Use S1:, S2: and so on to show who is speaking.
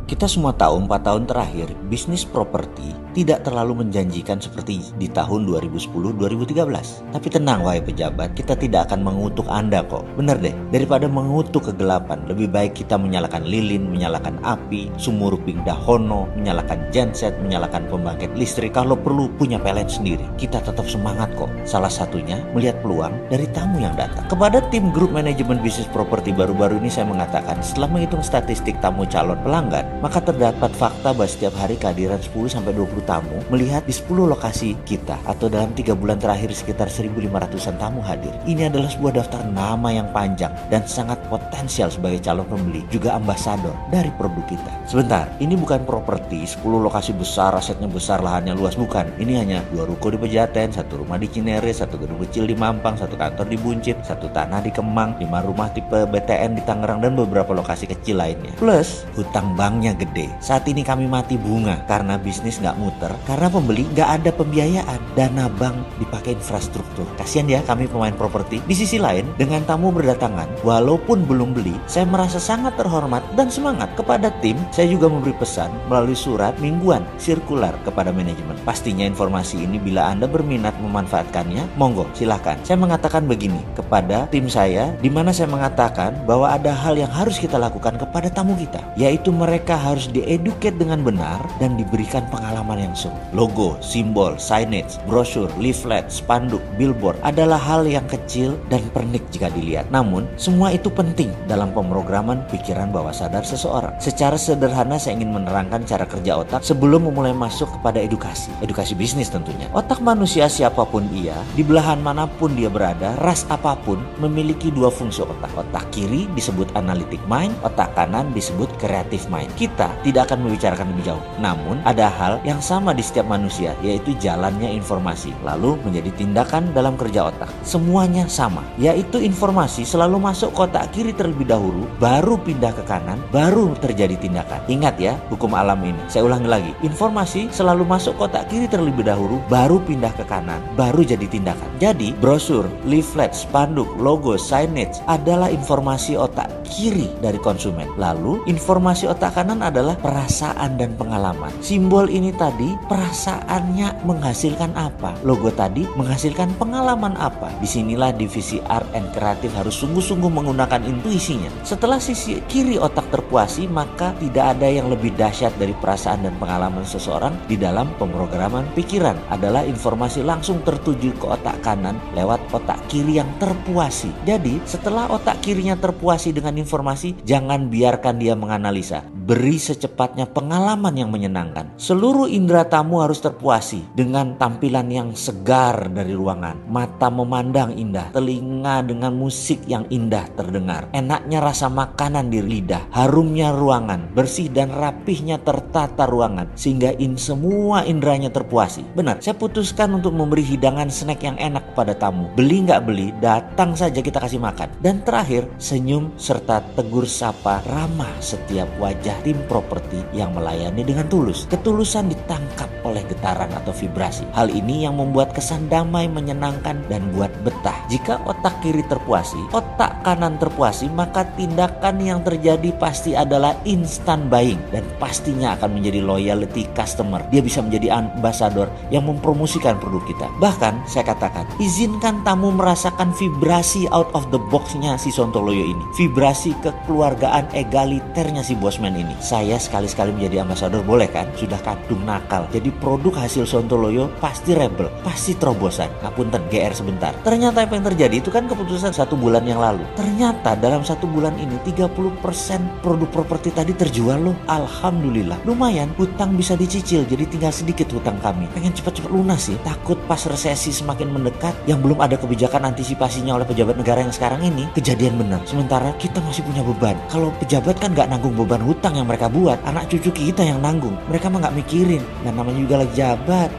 S1: Kita semua tahu 4 tahun terakhir bisnis properti tidak terlalu menjanjikan seperti di tahun 2010-2013. Tapi tenang wahai pejabat, kita tidak akan mengutuk Anda kok. Bener deh, daripada mengutuk kegelapan, lebih baik kita menyalakan lilin, menyalakan api, sumur dahono, menyalakan genset, menyalakan pembangkit listrik. Kalau perlu punya PLN sendiri, kita tetap semangat kok. Salah satunya melihat peluang dari tamu yang datang. Kepada tim grup manajemen bisnis properti baru-baru ini saya mengatakan, setelah menghitung statistik tamu calon pelanggan, maka terdapat fakta bahwa setiap hari kehadiran 10-20 tamu melihat di 10 lokasi kita, atau dalam 3 bulan terakhir sekitar 1.500an tamu hadir. Ini adalah sebuah daftar nama yang panjang dan sangat potensial sebagai calon pembeli, juga ambasador dari produk kita. Sebentar, ini bukan properti 10 lokasi besar, asetnya besar, lahannya luas, bukan. Ini hanya 2 ruko di Pejaten, 1 rumah di Cinere, 1 gedung kecil di Mampang, 1 kantor di Buncit, 1 tanah di Kemang, 5 rumah tipe BTN di Tangerang, dan beberapa lokasi kecil lainnya. Plus, hutang banknya gede. Saat ini kami mati bunga karena bisnis nggak muter, karena pembeli nggak ada pembiayaan. Dana bank dipakai infrastruktur. Kasian ya kami pemain properti. Di sisi lain, dengan tamu berdatangan, walaupun belum beli, saya merasa sangat terhormat dan semangat. Kepada tim, saya juga memberi pesan melalui surat mingguan sirkular kepada manajemen. Pastinya informasi ini bila Anda berminat memanfaatkannya, monggo silahkan. Saya mengatakan begini kepada tim saya, di mana saya mengatakan bahwa ada hal yang harus kita lakukan kepada tamu kita, yaitu mereka harus dieduket dengan benar dan diberikan pengalaman yang seru. Logo, simbol, signage, brosur, leaflet, spanduk, billboard adalah hal yang kecil dan pernik jika dilihat. Namun, semua itu penting dalam pemrograman pikiran bawah sadar seseorang. Secara sederhana saya ingin menerangkan cara kerja otak sebelum memulai masuk kepada edukasi bisnis tentunya. Otak manusia siapapun ia, di belahan manapun dia berada, ras apapun, memiliki 2 fungsi otak. Otak kiri disebut analytic mind, otak kanan disebut creative mind. Kita tidak akan membicarakan lebih jauh. Namun, ada hal yang sama di setiap manusia, yaitu jalannya informasi, lalu menjadi tindakan dalam kerja otak. Semuanya sama, yaitu informasi selalu masuk ke otak kiri terlebih dahulu, baru pindah ke kanan, baru terjadi tindakan. Ingat ya, hukum alam ini. Saya ulangi lagi, informasi selalu masuk ke otak kiri terlebih dahulu, baru pindah ke kanan, baru jadi tindakan. Jadi, brosur, leaflet, spanduk, logo, signage adalah informasi otak kiri dari konsumen. Lalu, informasi otak kanan adalah perasaan dan pengalaman. Simbol ini tadi perasaannya menghasilkan apa? Logo tadi menghasilkan pengalaman apa? Disinilah divisi art and kreatif harus sungguh-sungguh menggunakan intuisinya. Setelah sisi kiri otak terpuasi, maka tidak ada yang lebih dahsyat dari perasaan dan pengalaman seseorang di dalam pemrograman pikiran. Adalah informasi langsung tertuju ke otak kanan lewat otak kiri yang terpuasi. Jadi setelah otak kirinya terpuasi dengan informasi, jangan biarkan dia menganalisa. Beri secepatnya pengalaman yang menyenangkan. Seluruh indera tamu harus terpuasi dengan tampilan yang segar dari ruangan. Mata memandang indah, telinga dengan musik yang indah terdengar, enaknya rasa makanan di lidah, harumnya ruangan, bersih dan rapihnya tertata ruangan, sehingga semua inderanya terpuasi. Benar, saya putuskan untuk memberi hidangan snack yang enak kepada tamu. Beli nggak beli, datang saja kita kasih makan. Dan terakhir, senyum serta tegur sapa ramah setiap wajah tim properti yang melayani dengan tulus. Ketulusan ditangkap oleh getaran atau vibrasi. Hal ini yang membuat kesan damai, menyenangkan, dan buat betah. Jika otak kiri terpuasi, otak kanan terpuasi, maka tindakan yang terjadi pasti adalah instant buying dan pastinya akan menjadi loyalty customer. Dia bisa menjadi ambasador yang mempromosikan produk kita. Bahkan saya katakan, izinkan tamu merasakan vibrasi out of the box-nya si Sontoloyo ini. Vibrasi kekeluargaan egaliternya si Bosman ini. Saya sekali-sekali menjadi ambasador, boleh kan? Sudah kadung nakal. Jadi produk hasil Sontoloyo pasti rebel, pasti terobosan. Ngapunten, GR sebentar. Ternyata apa yang terjadi itu kan keputusan 1 bulan yang lalu. Ternyata dalam 1 bulan ini 30% produk properti tadi terjual loh. Alhamdulillah. Lumayan, hutang bisa dicicil, jadi tinggal sedikit hutang kami. Pengen cepat-cepat lunas sih. Takut pas resesi semakin mendekat, yang belum ada kebijakan antisipasinya oleh pejabat negara yang sekarang ini, kejadian benar. Sementara kita masih punya beban. Kalau pejabat kan nggak nanggung beban hutang yang mereka buat, anak cucu kita yang nanggung. Mereka mah nggak mikirin, dan namanya juga lagi jabat.